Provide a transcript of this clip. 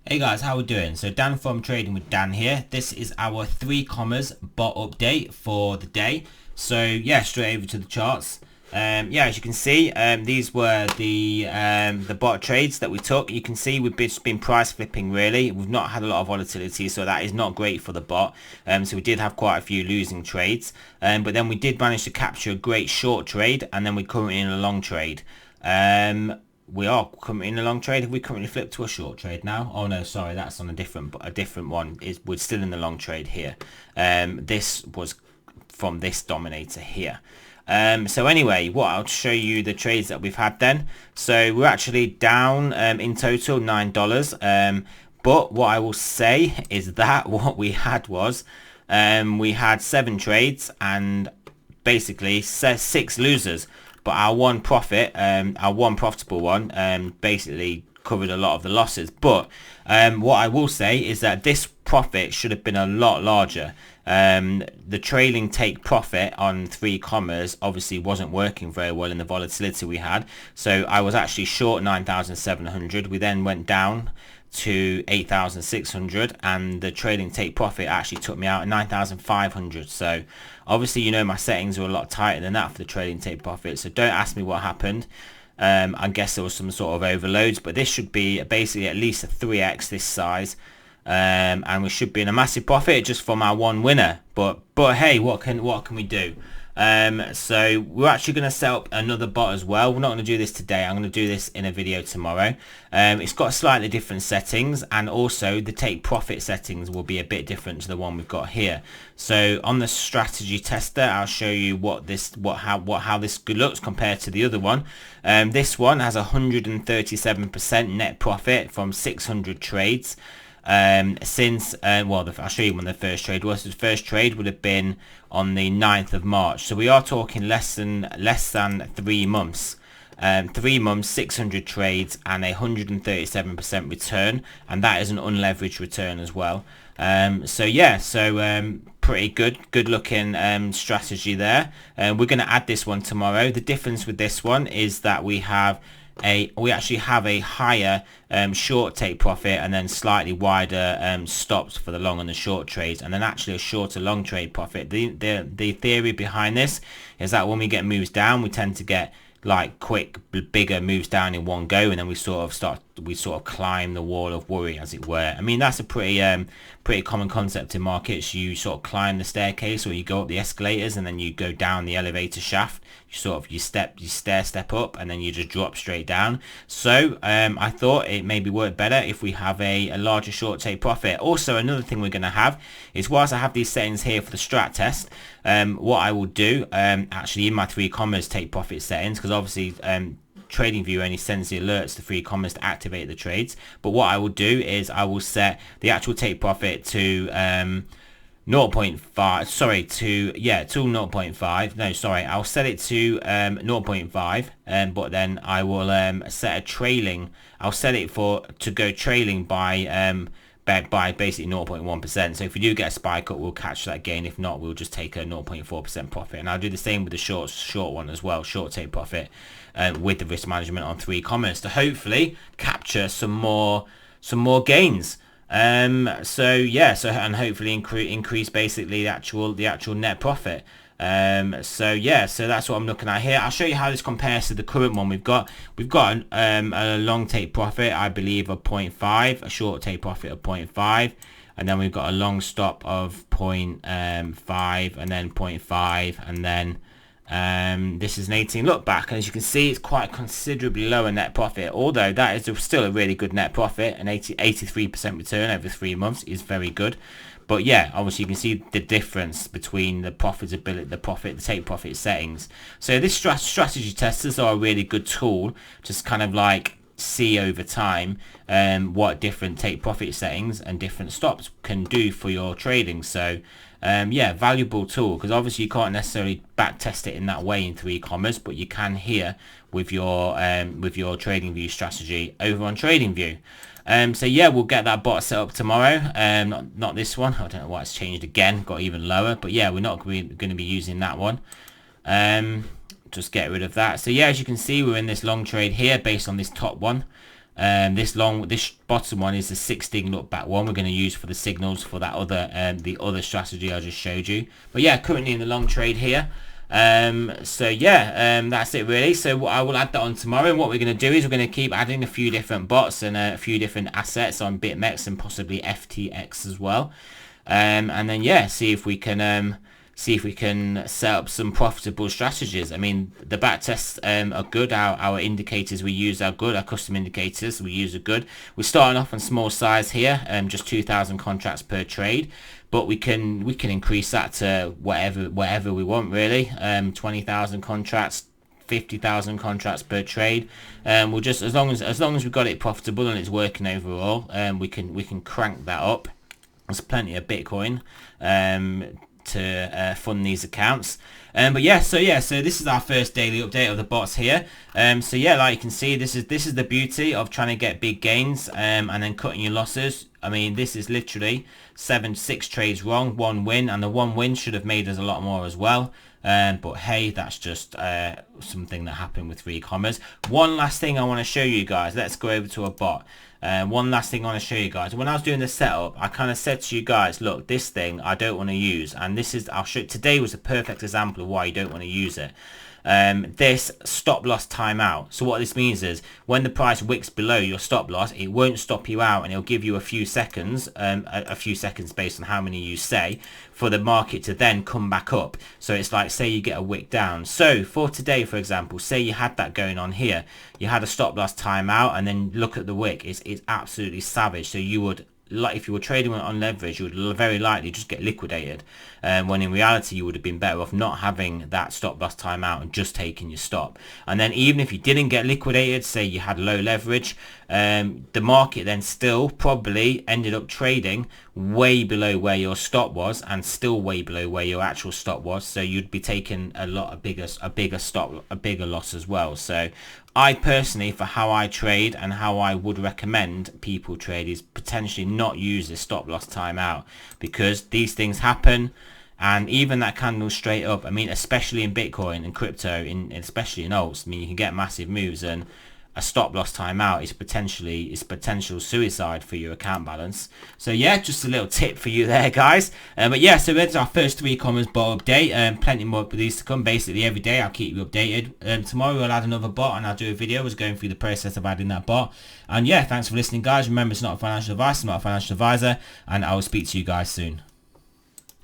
Hey guys, how we doing? So Dan from Trading with Dan here. This is our 3Commas bot update for the day. So yeah, straight over to the charts. Yeah, as you can see, these were the bot trades that we took. You can see we've just been price flipping really. We've not had a lot of volatility, so that is not great for the bot. So we did have quite a few losing trades, but then we did manage to capture a great short trade, and then we're currently in a long trade. We are currently in a long trade. Have we currently flipped to a short trade now? Oh no, sorry, that's on a different one. We're still in the long trade here. This was from this dominator here. So anyway, I'll show you the trades that we've had then. So we're actually down in total $9. But what I will say is that what we had was we had 7 trades and basically 6 losers. But our one profit, our one profitable one, basically covered a lot of the losses. But what I will say is that this profit should have been a lot larger. The trailing take profit on 3Commas obviously wasn't working very well in the volatility we had. So I was actually short 9,700. We then went down to 8,600 and the trading take profit actually took me out at 9,500. So obviously, you know, my settings were a lot tighter than that for the trading take profit, so don't ask me what happened. I guess there was some sort of overloads, but this should be basically at least a 3x this size, and we should be in a massive profit just from our one winner. But hey, what can we do? So we're actually going to set up another bot as well. We're not going to do this today. I'm going to do this in a video tomorrow. It's got slightly different settings, and also the take profit settings will be a bit different to the one we've got here. So on the strategy tester, I'll show you how this looks compared to the other one. This one has 137% net profit from 600 trades. Since I'll show you when the first trade was. The first trade would have been on the 9th of March, so we are talking less than 3 months. 3 months, 600 trades, and 137% return, and that is an unleveraged return as well. So yeah, pretty good looking strategy there. We're going to add this one tomorrow. The difference with this one is that we actually have a higher short take profit and then slightly wider stops for the long and the short trades, and then actually a shorter long trade profit. The theory behind this is that when we get moves down, we tend to get like quick bigger moves down in one go, and then we sort of climb the wall of worry, as it were. I mean, that's a pretty common concept in markets. You sort of climb the staircase, or you go up the escalators and then you go down the elevator shaft. You stair step up, and then you just drop straight down. So I thought it maybe worked better if we have a larger short take profit. Also, another thing we're going to have is, whilst I have these settings here for the strat test, what I will do actually in my 3Commas take profit settings, because obviously TradingView only sends the alerts to 3Commas to activate the trades. But what I will do is I will set the actual take profit to 0.5, sorry, to 0.5. No, sorry, I'll set it to 0.5, but then I will set a trailing. I'll set it to go trailing by basically 0.1%. So if we do get a spike up, we'll catch that gain. If not, we'll just take a 0.4% profit. And I'll do the same with the short one as well, short take profit, with the risk management on 3Commas to hopefully capture some more gains. And hopefully increase basically the actual net profit. So that's what I'm looking at here. I'll show you how this compares to the current one we've got. We've got a long take profit, I believe, of 0.5, a short take profit of 0.5, and then we've got a long stop of 0.5, and then 0.5, and then this is an 18 look back, and as you can see, it's quite considerably lower net profit, although that is still a really good net profit. An 83% return over 3 months is very good. But yeah, obviously you can see the difference between the profitability, the take profit settings. So this strategy testers are a really good tool, just kind of like see over time what different take profit settings and different stops can do for your trading. So valuable tool, because obviously you can't necessarily back test it in that way in 3Commas, but you can here with your TradingView strategy over on TradingView. So yeah, we'll get that bot set up tomorrow. Not this one. I don't know why it's changed again, got even lower, but yeah, we're not going to be using that one. Just get rid of that. So yeah, as you can see, we're in this long trade here based on this top one. This bottom one is the 16 look back one we're going to use for the signals for that other the other strategy I just showed you. But yeah, currently in the long trade here. So yeah, that's it really. So I will add that on tomorrow, and what we're going to do is we're going to keep adding a few different bots and a few different assets on Bitmex and possibly FTX as well. And then yeah, see if we can set up some profitable strategies. I mean, the back tests are good. Our indicators we use are good. Our custom indicators we use are good. We're starting off on small size here, just 2,000 contracts per trade, but we can increase that to whatever we want really. 20,000 contracts, 50,000 contracts per trade. We'll just as long as we've got it profitable and it's working overall, we can crank that up. There's plenty of Bitcoin to fund these accounts. But yeah, so this is our first daily update of the bots here. So yeah, like you can see, this is the beauty of trying to get big gains and then cutting your losses. I mean, this is literally 6 trades wrong, 1 win, and the 1 win should have made us a lot more as well. But hey, that's just something that happened with 3Commas. One last thing I want to show you guys. Let's go over to a bot. One last thing I want to show you guys. When I was doing the setup, I kind of said to you guys, look, this thing I don't want to use, and this is, I'll show, today was a perfect example of why you don't want to use it. This stop loss timeout. So what this means is when the price wicks below your stop loss, it won't stop you out, and it'll give you a few seconds, based on how many you say, for the market to then come back up. So it's like, say you get a wick down. So for today, for example, say you had that going on here, you had a stop loss timeout, and then look at the wick. It's absolutely savage. So you would, like, if you were trading on leverage, you would very likely just get liquidated, when in reality you would have been better off not having that stop loss timeout and just taking your stop. And then even if you didn't get liquidated, say you had low leverage, the market then still probably ended up trading way below where your stop was and still way below where your actual stop was, so you'd be taking a bigger loss as well. So I personally, for how I trade and how I would recommend people trade, is potentially not use this stop loss timeout, because these things happen. And even that candle straight up, I mean, especially in Bitcoin and crypto, especially in alts, I mean, you can get massive moves, and a stop loss timeout is potential suicide for your account balance. So yeah, just a little tip for you there, guys. But yeah, so that's our first 3Commas bot update. Plenty more of these to come. Basically every day I'll keep you updated. Tomorrow we'll add another bot, and I'll do a video going through the process of adding that bot. And yeah, thanks for listening, guys. Remember, it's not a financial advice, I'm not a financial advisor, and I will speak to you guys soon.